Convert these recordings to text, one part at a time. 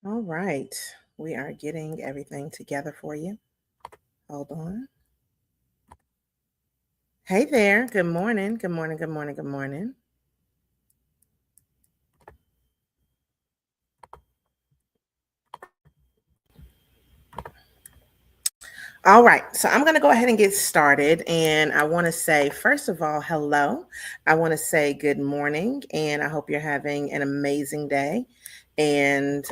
All right. We are getting everything together for you. Hold on. Hey there. Good morning. Good morning. Good morning. Good morning. All right. So I'm going to go ahead and get started. And I want to say, first of all, hello. I want to say good morning. And I hope you're having an amazing day. And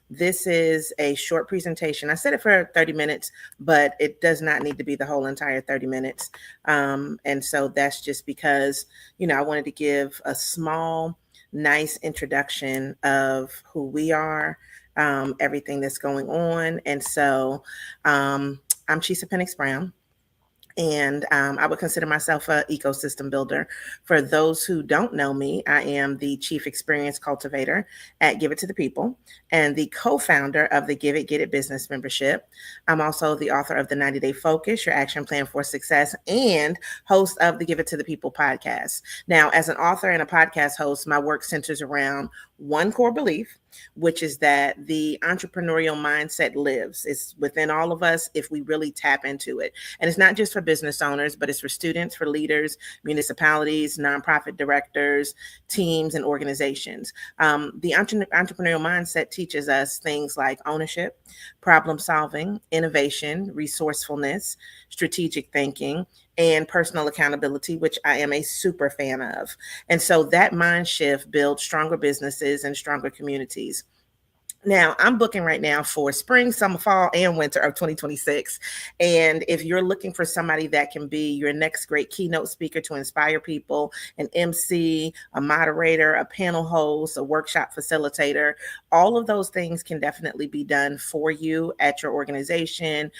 this is a short presentation. I said it for 30 minutes, but it does not need to be the whole entire 30 minutes. And so that's just because, I wanted to give a small, nice introduction of who we are, everything that's going on. And so I'm Chisa Penix Brown. And I would consider myself an ecosystem builder. For those who don't know me, I am the Chief Experience Cultivator at Give It to the People and the co-founder of the Give It, Get It business membership. I'm also the author of the 90-Day Focus, Your Action Plan for Success, and host of the Give It to the People podcast. Now, as an author and a podcast host, my work centers around one core belief, which is that the entrepreneurial mindset lives. It's within all of us if we really tap into it. And it's not just for business owners, but it's for students, for leaders, municipalities, nonprofit directors, teams, and organizations. The entrepreneurial mindset teaches us things like ownership, problem solving, innovation, resourcefulness, strategic thinking, and personal accountability, which I am a super fan of. And so that mind shift builds stronger businesses and stronger communities. Now, I'm booking right now for spring, summer, fall, and winter of 2026. And if you're looking for somebody that can be your next great keynote speaker to inspire people, an MC, a moderator, a panel host, a workshop facilitator, all of those things can definitely be done for you at your organization,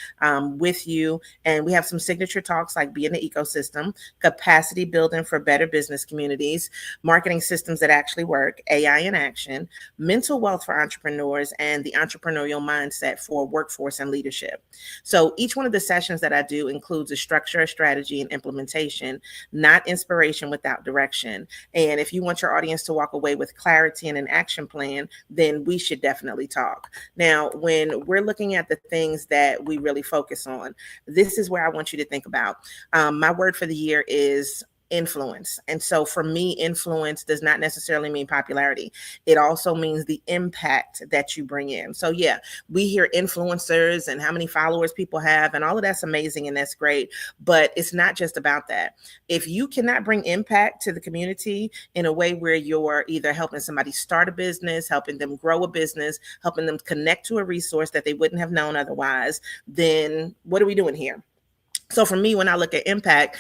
with you. And we have some signature talks like Be in the Ecosystem, capacity building for better business communities, marketing systems that actually work, AI in action, mental wealth for entrepreneurs, and the entrepreneurial mindset for workforce and leadership. So each one of the sessions that I do includes a structure, a strategy, and implementation, not inspiration without direction. And if you want your audience to walk away with clarity and an action plan, then we should definitely talk. Now, when we're looking at the things that we really focus on, this is where I want you to think about. My word for the year is influence. And so for me, influence does not necessarily mean popularity. It also means the impact that you bring in. So yeah, we hear influencers and how many followers people have, and all of that's amazing and that's great. But it's not just about that. If you cannot bring impact to the community in a way where you're either helping somebody start a business, helping them grow a business, helping them connect to a resource that they wouldn't have known otherwise, then what are we doing here? So for me, when I look at impact,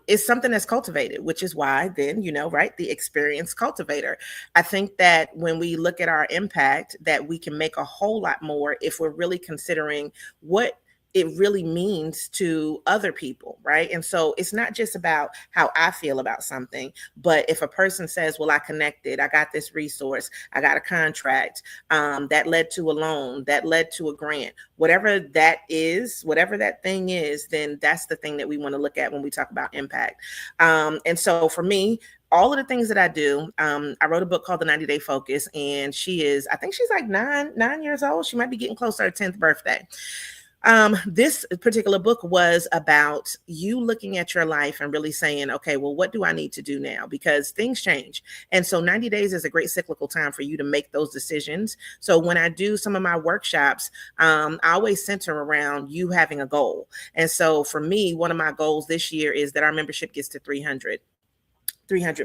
it's something that's cultivated, which is why then, right, the experience cultivator. I think that when we look at our impact, that we can make a whole lot more if we're really considering what it really means to other people, right? And so it's not just about how I feel about something, but if a person says, well, I connected, I got this resource, I got a contract, that led to a loan, that led to a grant, whatever that is, whatever that thing is, then that's the thing that we want to look at when we talk about impact. And so for me, all of the things that I do, I wrote a book called The 90-Day Focus, and I think she's like nine years old. She might be getting close to her 10th birthday. This particular book was about you looking at your life and really saying, okay, well, what do I need to do now? Because things change. And so 90 days is a great cyclical time for you to make those decisions. So when I do some of my workshops, I always center around you having a goal. And so for me, one of my goals this year is that our membership gets to 300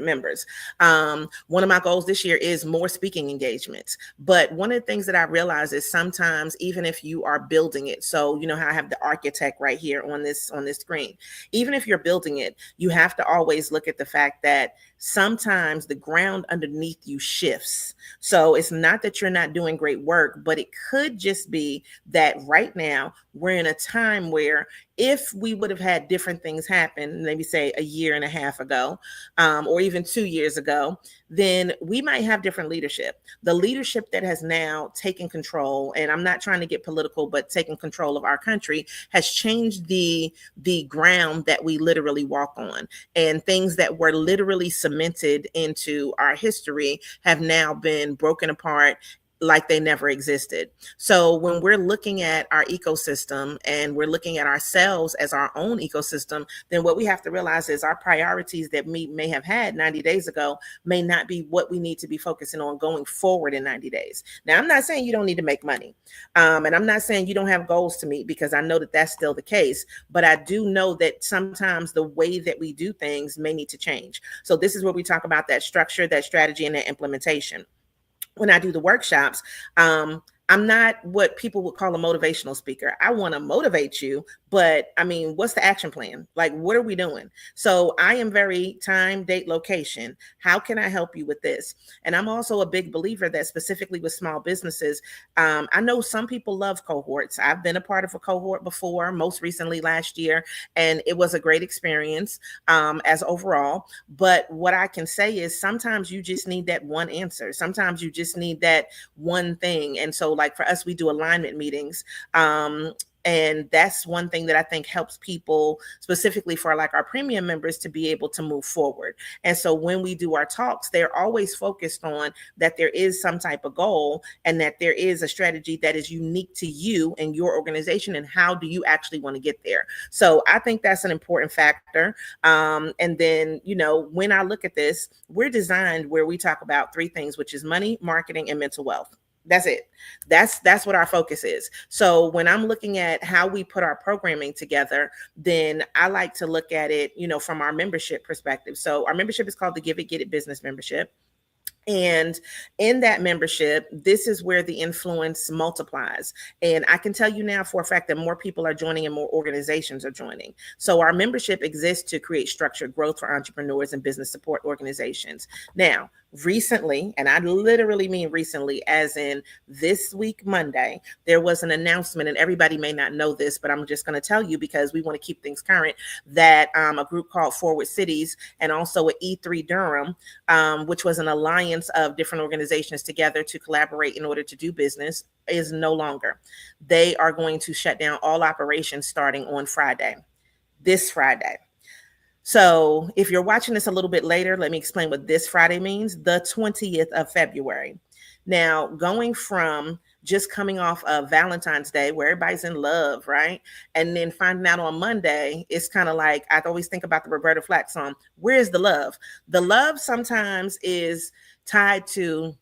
members. One of my goals this year is more speaking engagements. But one of the things that I realize is sometimes, even if you are building it, so you know how I have the architect right here on this screen, even if you're building it, you have to always look at the fact that sometimes the ground underneath you shifts. So it's not that you're not doing great work, but it could just be that right now we're in a time where if we would have had different things happen, maybe say a year and a half ago, or even 2 years ago, then we might have different leadership. The leadership that has now taken control, and I'm not trying to get political, but taking control of our country has changed the ground that we literally walk on. And things that were literally cemented into our history have now been broken apart like they never existed. So when we're looking at our ecosystem and we're looking at ourselves as our own ecosystem, then what we have to realize is our priorities that we may have had 90 days ago may not be what we need to be focusing on going forward in 90 days. Now, I'm not saying you don't need to make money. And I'm not saying you don't have goals to meet, because I know that that's still the case. But I do know that sometimes the way that we do things may need to change. So this is where we talk about that structure, that strategy, and that implementation. When I do the workshops, I'm not what people would call a motivational speaker. I want to motivate you, but I mean, what's the action plan? Like, what are we doing? So I am very time, date, location. How can I help you with this? And I'm also a big believer that specifically with small businesses, I know some people love cohorts. I've been a part of a cohort before, most recently last year, and it was a great experience as overall. But what I can say is sometimes you just need that one answer. Sometimes you just need that one thing. And so like for us, we do alignment meetings. And that's one thing that I think helps people specifically for like our premium members to be able to move forward. And so when we do our talks, they're always focused on that there is some type of goal and that there is a strategy that is unique to you and your organization. And how do you actually want to get there? So I think that's an important factor. And then, you know, when I look at this, we're designed where we talk about three things, which is money, marketing, and mental wealth. That's it. That's what our focus is. So when I'm looking at how we put our programming together, then I like to look at it, you know, from our membership perspective. So our membership is called the Give It, Get It Business Membership. And in that membership, this is where the influence multiplies. And I can tell you now for a fact that more people are joining and more organizations are joining. So our membership exists to create structured growth for entrepreneurs and business support organizations. Now, recently, and I literally mean recently, as in this week, Monday, there was an announcement, and everybody may not know this, but I'm just going to tell you because we want to keep things current, that a group called Forward Cities and also at E3 Durham, which was an alliance of different organizations together to collaborate in order to do business, is no longer. They are going to shut down all operations starting on Friday, this Friday. So if you're watching this a little bit later, let me explain what this Friday means, the 20th of February. Now, going from just coming off of Valentine's Day where everybody's in love, right? And then finding out on Monday, it's kind of like, I always think about the Roberta Flack song, Where's the Love? The love sometimes is tied to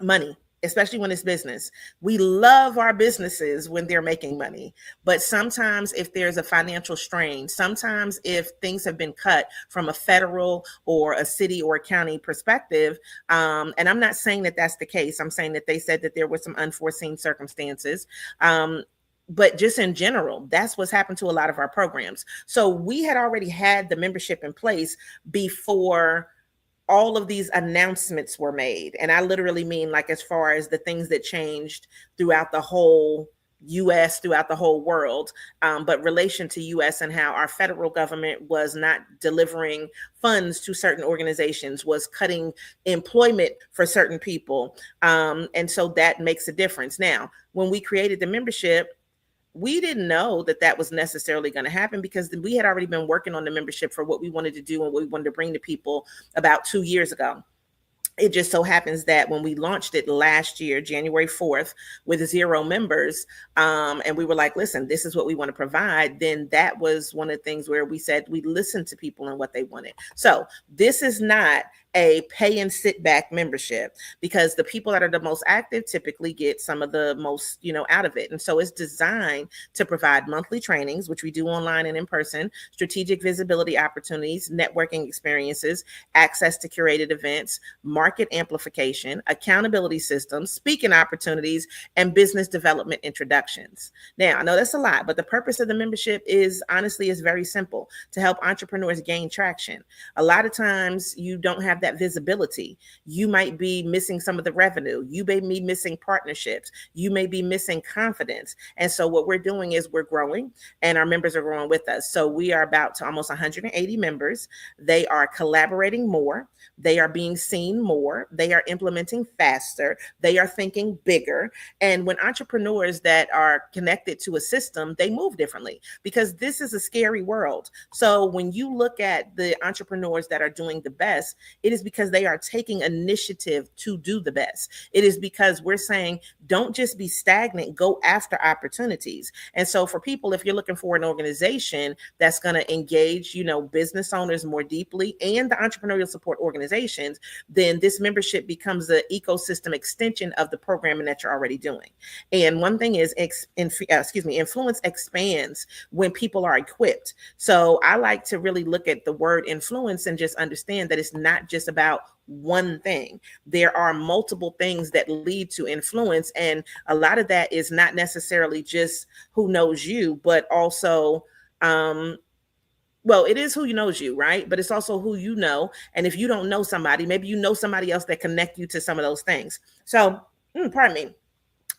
money, especially when it's business. We love our businesses when they're making money, but sometimes if there's a financial strain, sometimes if things have been cut from a federal or a city or a county perspective, and I'm not saying that that's the case. I'm saying that they said that there were some unforeseen circumstances. But just in general, that's what's happened to a lot of our programs. So we had already had the membership in place before all of these announcements were made. And I literally mean like as far as the things that changed throughout the whole US, throughout the whole world, but relation to US and how our federal government was not delivering funds to certain organizations, was cutting employment for certain people. And so that makes a difference. Now, when we created the membership, we didn't know that that was necessarily going to happen because we had already been working on the membership for what we wanted to do and what we wanted to bring to people about 2 years ago. It just so happens that when we launched it last year, January 4th, with 0 members, and we were like, listen, this is what we want to provide, then that was one of the things where we said we listened to people and what they wanted. So this is not a pay and sit back membership, because the people that are the most active typically get some of the most, out of it. And so it's designed to provide monthly trainings, which we do online and in person, strategic visibility opportunities, networking experiences, access to curated events, market amplification, accountability systems, speaking opportunities, and business development introductions. Now, I know that's a lot, but the purpose of the membership is very simple: to help entrepreneurs gain traction. A lot of times you don't have that visibility. You might be missing some of the revenue. You may be missing partnerships. You may be missing confidence. And so what we're doing is we're growing, and our members are growing with us. So we are about to almost 180 members. They are collaborating more. They are being seen more. They are implementing faster. They are thinking bigger. And when entrepreneurs that are connected to a system, they move differently, because this is a scary world. So when you look at the entrepreneurs that are doing the best, it is because they are taking initiative to do the best. It is because we're saying, don't just be stagnant, go after opportunities. And so for people, if you're looking for an organization that's going to engage, business owners more deeply and the entrepreneurial support organizations, then this membership becomes the ecosystem extension of the programming that you're already doing. And one thing is, influence expands when people are equipped. So I like to really look at the word influence and just understand that it's not just about one thing. There are multiple things that lead to influence. And a lot of that is not necessarily just who knows you, but also, it is who knows you, right? But it's also who you know. And if you don't know somebody, maybe you know somebody else that connect you to some of those things. So, pardon me.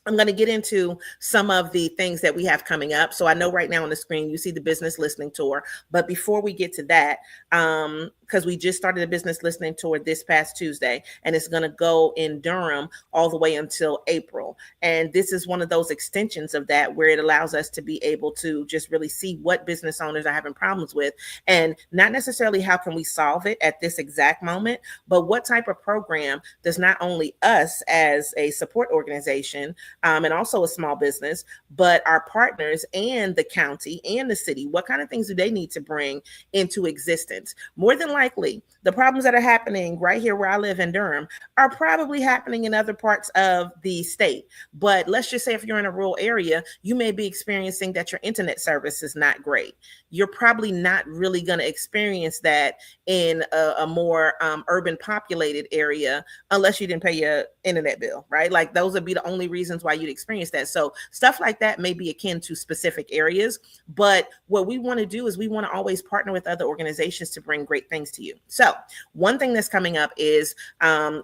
I'm going to get into some of the things that we have coming up. So I know right now on the screen, you see the business listening tour. But before we get to that, because we just started a business listening tour this past Tuesday, and it's going to go in Durham all the way until April. And this is one of those extensions of that where it allows us to be able to just really see what business owners are having problems with, and not necessarily how can we solve it at this exact moment, but what type of program does not only us as a support organization, and also a small business, but our partners and the county and the city, what kind of things do they need to bring into existence? More than likely, the problems that are happening right here where I live in Durham are probably happening in other parts of the state. But let's just say if you're in a rural area, you may be experiencing that your internet service is not great. You're probably not really going to experience that in a more urban populated area unless you didn't pay your internet bill, right? Like those would be the only reasons why you'd experience that. So stuff like that may be akin to specific areas, but what we want to do is we want to always partner with other organizations to bring great things to you. So one thing that's coming up is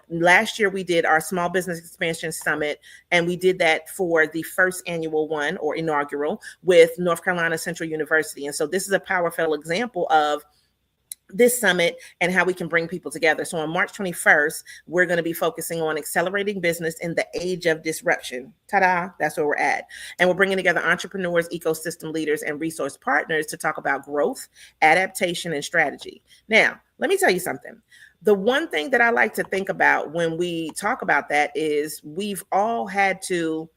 last year we did our Small Business Expansion Summit, and we did that for the first annual one, or inaugural, with North Carolina Central University. And so this is a powerful example of this summit and how we can bring people together. So on March 21st, we're going to be focusing on accelerating business in the age of disruption. Ta-da, that's where we're at. And we're bringing together entrepreneurs, ecosystem leaders, and resource partners to talk about growth, adaptation, and strategy. Now, let me tell you something. The one thing that I like to think about when we talk about that is we've all had to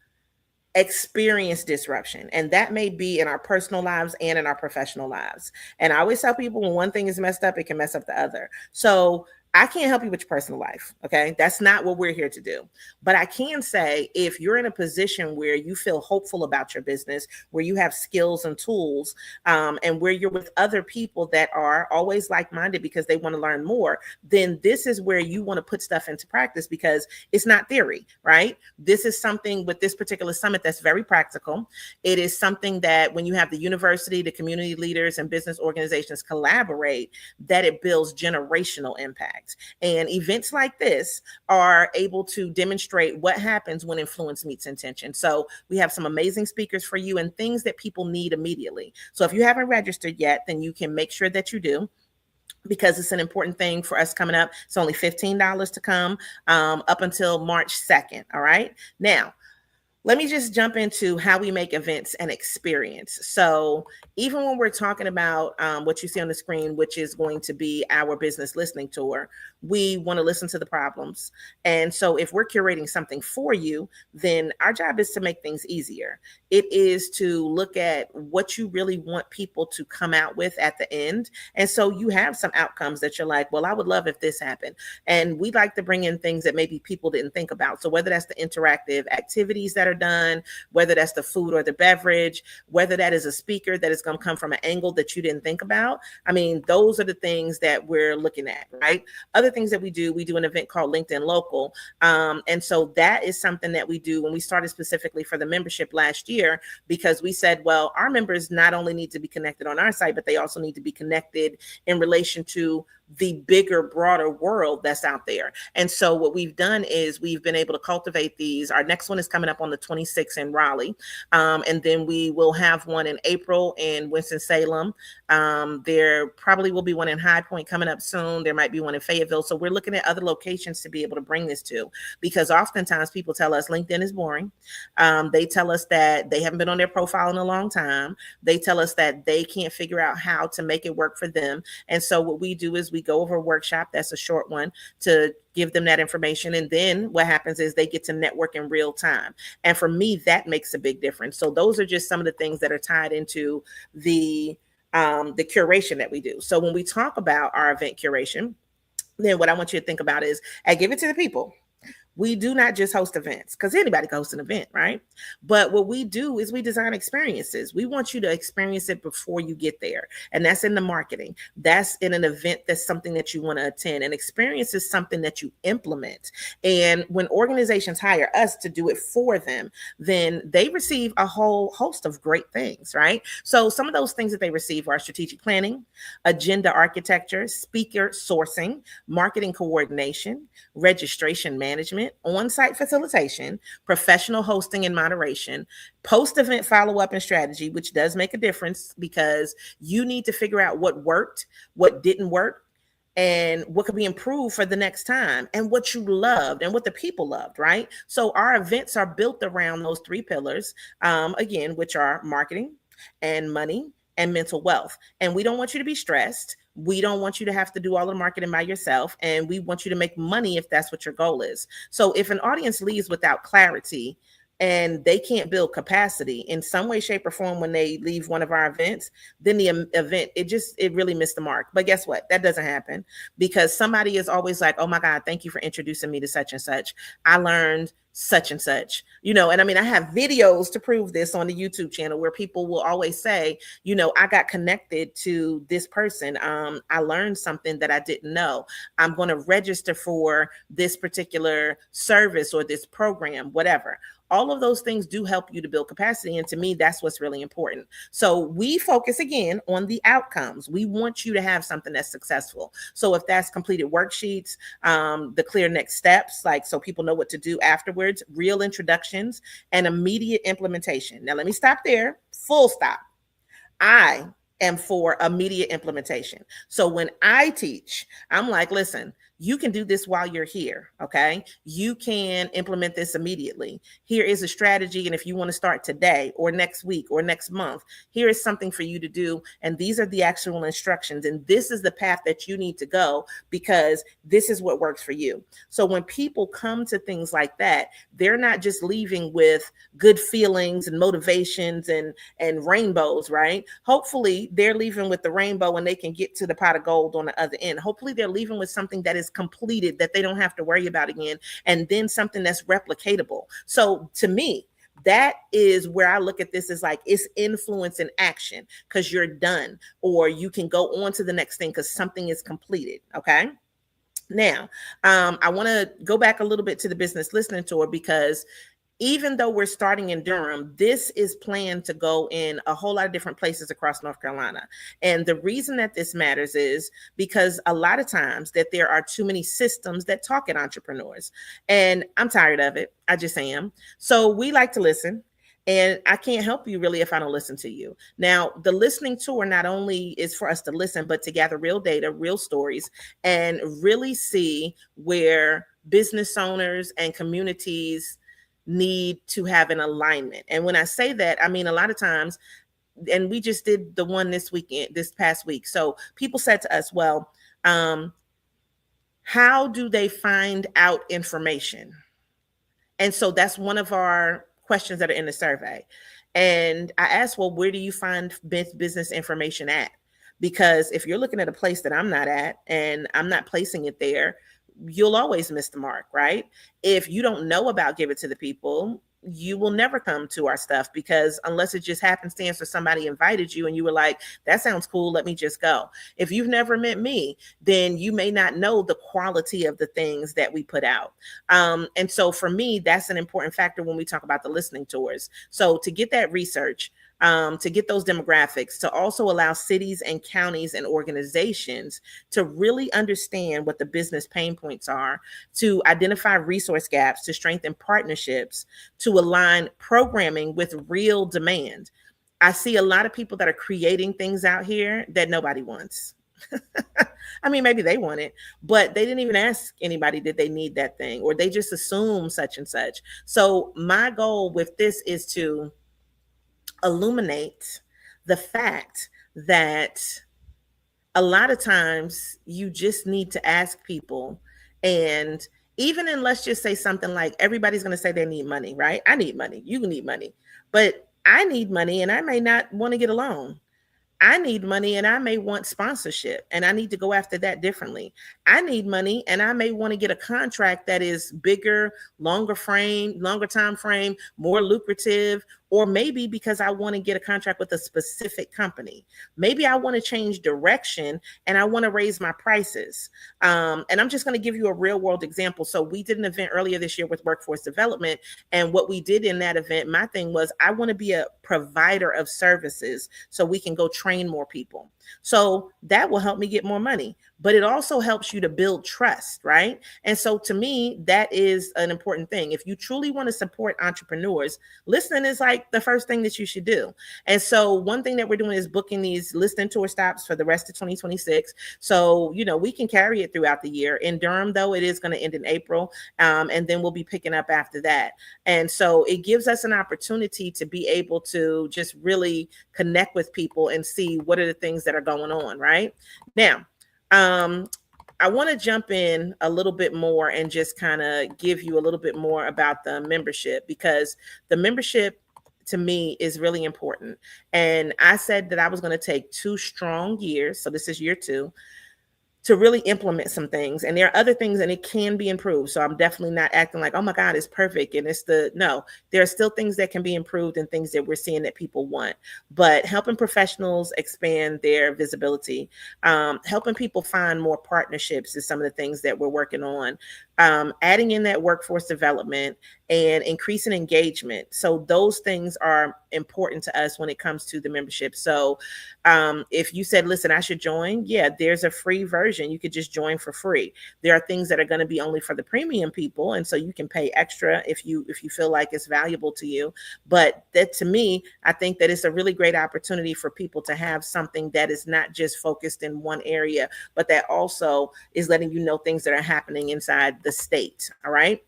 experience disruption, and that may be in our personal lives and in our professional lives. And I always tell people, when one thing is messed up, it can mess up the other. So I can't help you with your personal life. Okay. That's not what we're here to do. But I can say, if you're in a position where you feel hopeful about your business, where you have skills and tools, and where you're with other people that are always like-minded because they want to learn more, then this is where you want to put stuff into practice, because it's not theory, right? This is something with this particular summit that's very practical. It is something that when you have the university, the community leaders, and business organizations collaborate, that it builds generational impact. And events like this are able to demonstrate what happens when influence meets intention. So we have some amazing speakers for you and things that people need immediately. So if you haven't registered yet, then you can make sure that you do, because it's an important thing for us coming up. It's only $15 to come up until March 2nd. All right. Now, let me just jump into how we make events an experience. So even when we're talking about what you see on the screen, which is going to be our business listening tour, we want to listen to the problems. And so if we're curating something for you, then our job is to make things easier. It is to look at what you really want people to come out with at the end. And so you have some outcomes that you're like, well, I would love if this happened. And we'd like to bring in things that maybe people didn't think about. So whether that's the interactive activities that are done, whether that's the food or the beverage, whether that is a speaker that is going to come from an angle that you didn't think about. I mean, those are the things that we're looking at, right? Other things that we do an event called LinkedIn Local. And so that is something that we do when we started specifically for the membership last year, because we said, well, our members not only need to be connected on our site, but they also need to be connected in relation to the bigger, broader world that's out there. And so what we've done is we've been able to cultivate these. Our next one is coming up on the 26th in Raleigh. And then we will have one in April in Winston-Salem. There probably will be one in High Point coming up soon. There might be one in Fayetteville. So we're looking at other locations to be able to bring this to, because oftentimes people tell us LinkedIn is boring. They tell us that they haven't been on their profile in a long time. They tell us that they can't figure out how to make it work for them. And so what we do is we go over a workshop. That's a short one to give them that information. And then what happens is they get to network in real time. And for me, that makes a big difference. So those are just some of the things that are tied into the curation that we do. So when we talk about our event curation, then what I want you to think about is I give it to the people. We do not just host events because anybody can host an event, right? But what we do is we design experiences. We want you to experience it before you get there. And that's in the marketing. That's in an event that's something that you want to attend. An experience is something that you implement. And when organizations hire us to do it for them, then they receive a whole host of great things, right? So some of those things that they receive are strategic planning, agenda architecture, speaker sourcing, marketing coordination, registration management, on-site facilitation, professional hosting and moderation, post-event follow-up and strategy, which does make a difference because you need to figure out what worked, what didn't work, and what could be improved for the next time, and what you loved and what the people loved, right? So our events are built around those three pillars, again, which are marketing and money and mental wealth. And we don't want you to be stressed. We don't want you to have to do all the marketing by yourself. And we want you to make money if that's what your goal is. So if an audience leaves without clarity and they can't build capacity in some way, shape, or form when they leave one of our events, then the event, it really missed the mark. But guess what? That doesn't happen because somebody is always like, oh my God, thank you for introducing me to such and such. I learned such and such, and I mean, I have videos to prove this on the YouTube channel where people will always say, I got connected to this person. I learned something that I didn't know. I'm going to register for this particular service or this program, whatever. All of those things do help you to build capacity. And to me, that's what's really important. So we focus again on the outcomes. We want you to have something that's successful. So if that's completed worksheets, the clear next steps, like so people know what to do afterwards, real introductions, and immediate implementation. Now, let me stop there. Full stop. I am for immediate implementation. So when I teach, I'm like, listen, you can do this while you're here, okay? You can implement this immediately. Here is a strategy, and if you want to start today or next week or next month, here is something for you to do, and these are the actual instructions, and this is the path that you need to go because this is what works for you. So when people come to things like that, they're not just leaving with good feelings and motivations and rainbows, right? Hopefully they're leaving with the rainbow and they can get to the pot of gold on the other end. Hopefully they're leaving with something that is completed that they don't have to worry about again, and then something that's replicatable. So to me, that is where I look at this as like it's influence in action because you're done, or you can go on to the next thing because something is completed. Okay. Now, I want to go back a little bit to the business listening tour because even though we're starting in Durham, this is planned to go in a whole lot of different places across North Carolina. And the reason that this matters is because a lot of times that there are too many systems that talk at entrepreneurs. And I'm tired of it. I just am. So we like to listen. And I can't help you really if I don't listen to you. Now, the listening tour not only is for us to listen, but to gather real data, real stories, and really see where business owners and communities need to have an alignment. And when I say that, I mean, a lot of times, and we just did the one this past week. So people said to us, well, how do they find out information? And so that's one of our questions that are in the survey. And I asked, well, where do you find business information at? Because if you're looking at a place that I'm not at and I'm not placing it there, you'll always miss the mark, right? If you don't know about Give It to the People, you will never come to our stuff because unless it just happenstance or somebody invited you and you were like, that sounds cool, let me just go. If you've never met me, then you may not know the quality of the things that we put out. And so for me, that's an important factor when we talk about the listening tours. So to get that research, to get those demographics, to also allow cities and counties and organizations to really understand what the business pain points are, to identify resource gaps, to strengthen partnerships, to align programming with real demand. I see a lot of people that are creating things out here that nobody wants. I mean, maybe they want it, but they didn't even ask anybody, did they need that thing? Or they just assume such and such. So my goal with this is to illuminate the fact that a lot of times you just need to ask people. And even in, let's just say something like, everybody's going to say they need money, right? I need money. You need money. But I need money and I may not want to get a loan. I need money and I may want sponsorship and I need to go after that differently. I need money and I may want to get a contract that is bigger, longer time frame, more lucrative, or maybe because I want to get a contract with a specific company. Maybe I want to change direction and I want to raise my prices. And I'm just going to give you a real world example. So we did an event earlier this year with Workforce Development. And what we did in that event, my thing was, I want to be a provider of services so we can go train more people. So that will help me get more money, but it also helps you to build trust, right? And so to me, that is an important thing. If you truly want to support entrepreneurs, listening is like the first thing that you should do. And so one thing that we're doing is booking these listening tour stops for the rest of 2026. So, we can carry it throughout the year. In Durham, though, it is going to end in April. And then we'll be picking up after that. And so it gives us an opportunity to be able to just really connect with people and see what are the things that are going on right now. I want to jump in a little bit more and just kind of give you a little bit more about the membership, because the membership to me is really important. And I said that I was going to take 2 strong years. So this is year 2 to really implement some things. And there are other things and it can be improved. So I'm definitely not acting like, oh my God, it's perfect. And no, there are still things that can be improved and things that we're seeing that people want. But helping professionals expand their visibility, helping people find more partnerships is some of the things that we're working on. Adding in that workforce development and increasing engagement. So those things are important to us when it comes to the membership. So if you said, listen, I should join, yeah, there's a free version. You could just join for free. There are things that are going to be only for the premium people. And so you can pay extra if you feel like it's valuable to you. But that, to me, I think that it's a really great opportunity for people to have something that is not just focused in one area, but that also is letting you know things that are happening inside the state. All right.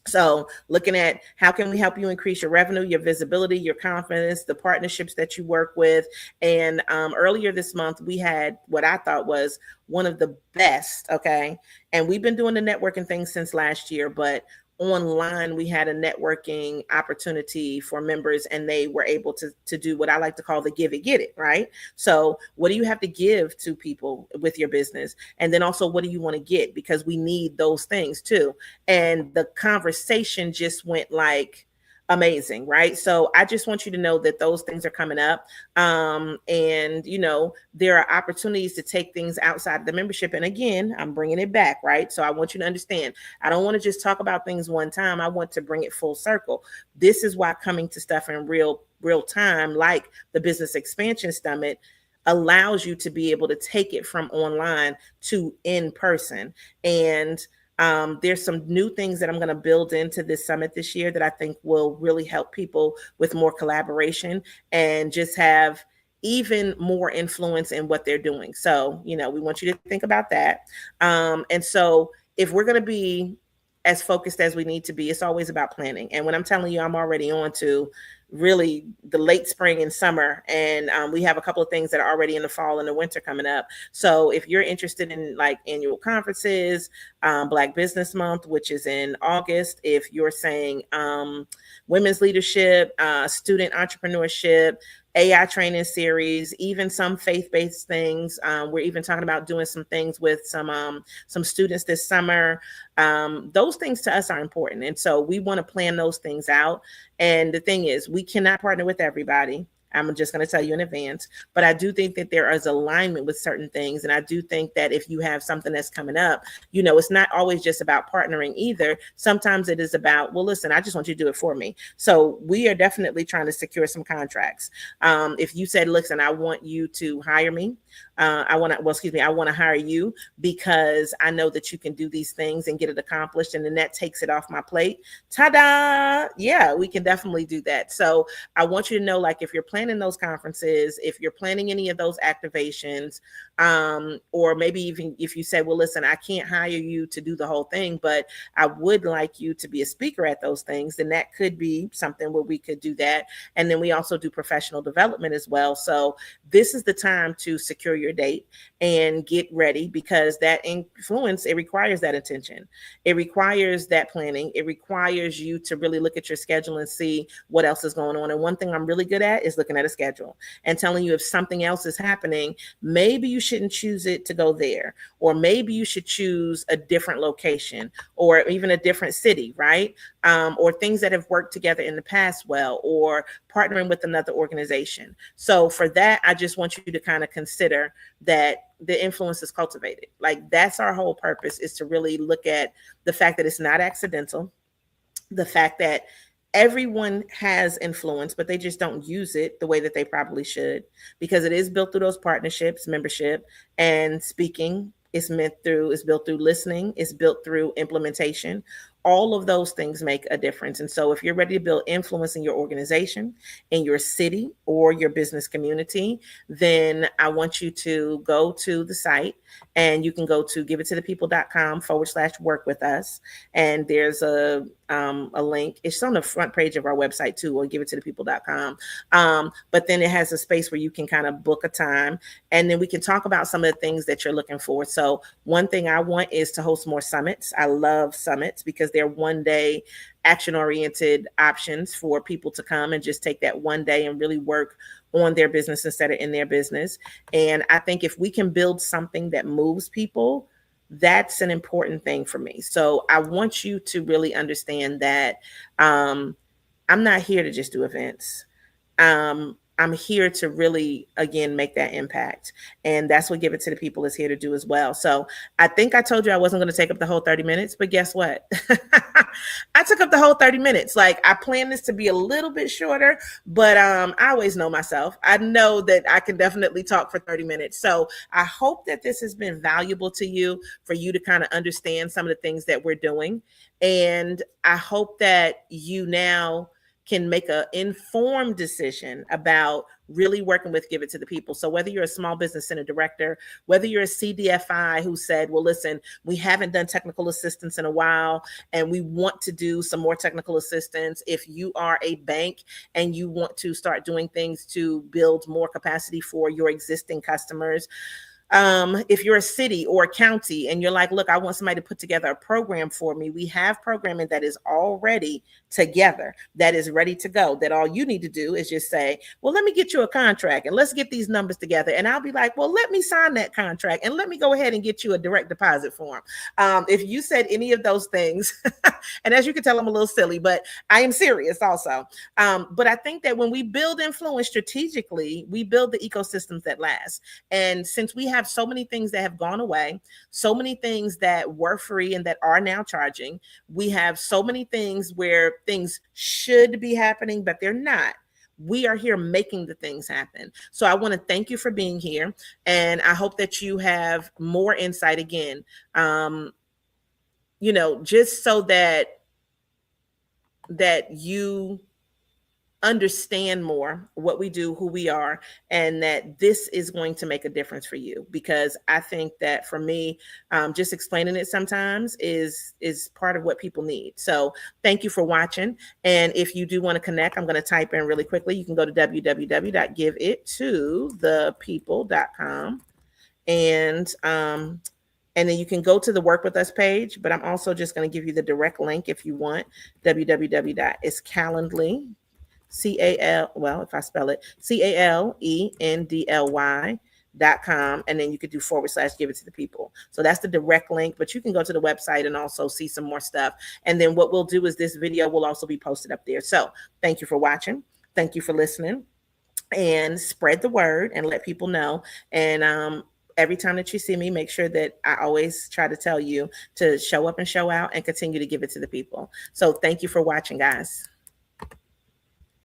So looking at how can we help you increase your revenue, your visibility, your confidence, the partnerships that you work with. And earlier this month, we had what I thought was one of the best. Okay. And we've been doing the networking thing since last year, but online we had a networking opportunity for members and they were able to do what I like to call the give it, get it, right? So what do you have to give to people with your business? And then also, what do you want to get? Because we need those things too. And the conversation just went like amazing, right? So I just want you to know that those things are coming up. And there are opportunities to take things outside of the membership. And again, I'm bringing it back, right? So I want you to understand, I don't want to just talk about things one time. I want to bring it full circle. This is why coming to stuff in real time, like the Business Expansion Summit, allows you to be able to take it from online to in person. And there's some new things that I'm going to build into this summit this year that I think will really help people with more collaboration and just have even more influence in what they're doing. So, we want you to think about that. And so if we're going to be as focused as we need to be, it's always about planning. And when I'm telling you, I'm already on to really the late spring and summer. And we have a couple of things that are already in the fall and the winter coming up. So if you're interested in like annual conferences, Black Business Month, which is in August, if you're saying women's leadership, student entrepreneurship, AI training series, even some faith-based things. We're even talking about doing some things with some students this summer. Those things to us are important. And so we want to plan those things out. And the thing is, we cannot partner with everybody. I'm just going to tell you in advance, but I do think that there is alignment with certain things. And I do think that if you have something that's coming up, it's not always just about partnering either. Sometimes it is about, well, listen, I just want you to do it for me. So we are definitely trying to secure some contracts. If you said, listen, I want you to hire me, I want to hire you because I know that you can do these things and get it accomplished. And then that takes it off my plate. Ta-da! Yeah, we can definitely do that. So I want you to know, like, if you're planning those conferences, if you're planning any of those activations, or maybe even if you say, well, listen, I can't hire you to do the whole thing, but I would like you to be a speaker at those things, then that could be something where we could do that. And then we also do professional development as well. So this is the time to secure your date and get ready, because that influence, it requires that attention. It requires that planning. It requires you to really look at your schedule and see what else is going on. And one thing I'm really good at is looking at a schedule and telling you if something else is happening, maybe you shouldn't choose it to go there, or maybe you should choose a different location or even a different city, right? Or things that have worked together in the past well, or partnering with another organization. So for that, I just want you to kind of consider that the influence is cultivated. Like, that's our whole purpose, is to really look at the fact that it's not accidental, the fact that everyone has influence, but they just don't use it the way that they probably should, because it is built through those partnerships, membership, and speaking. It's built through listening. It's built through implementation. All of those things make a difference. And so if you're ready to build influence in your organization, in your city, or your business community, then I want you to go to the site, and you can go to giveittothepeople.com/work with us. And there's a link. It's on the front page of our website too, or giveittothepeople.com. But then it has a space where you can kind of book a time, and then we can talk about some of the things that you're looking for. So one thing I want is to host more summits. I love summits because they're one-day action-oriented options for people to come and just take that one day and really work on their business instead of in their business. And I think if we can build something that moves people, that's an important thing for me. So I want you to really understand that I'm not here to just do events. I'm here to really, again, make that impact. And that's what Give It to the People is here to do as well. So I think I told you I wasn't going to take up the whole 30 minutes, but guess what? I took up the whole 30 minutes. Like, I planned this to be a little bit shorter, but I always know myself. I know that I can definitely talk for 30 minutes. So I hope that this has been valuable to you, for you to kind of understand some of the things that we're doing. And I hope that you now can make an informed decision about really working with Give It to the People. So whether you're a small business center director, whether you're a CDFI who said, well, listen, we haven't done technical assistance in a while, and we want to do some more technical assistance. If you are a bank and you want to start doing things to build more capacity for your existing customers, if you're a city or a county and you're like, look, I want somebody to put together a program for me, we have programming that is already together, that is ready to go, that all you need to do is just say, well, let me get you a contract and let's get these numbers together. And I'll be like, well, let me sign that contract and let me go ahead and get you a direct deposit form. If you said any of those things, and as you can tell, I'm a little silly, but I am serious also. But I think that when we build influence strategically, we build the ecosystems that last. And since we have so many things that have gone away, so many things that were free and that are now charging, we have so many things where things should be happening, but they're not. We are here making the things happen. So I want to thank you for being here. And I hope that you have more insight again, just so that you understand more what we do, who we are, and that this is going to make a difference for you. Because I think that for me, just explaining it sometimes is part of what people need. So thank you for watching. And if you do want to connect, I'm going to type in really quickly. You can go to www.giveittothepeople.com. And then you can go to the Work With Us page, but I'm also just going to give you the direct link if you want, www.calendly.com. if I spell it, CALENDLY.com. And then you could do / Give It to the People. So that's the direct link, but you can go to the website and also see some more stuff. And then what we'll do is this video will also be posted up there. So thank you for watching. Thank you for listening, and spread the word and let people know. And every time that you see me, make sure that I always try to tell you to show up and show out and continue to give it to the people. So thank you for watching, guys.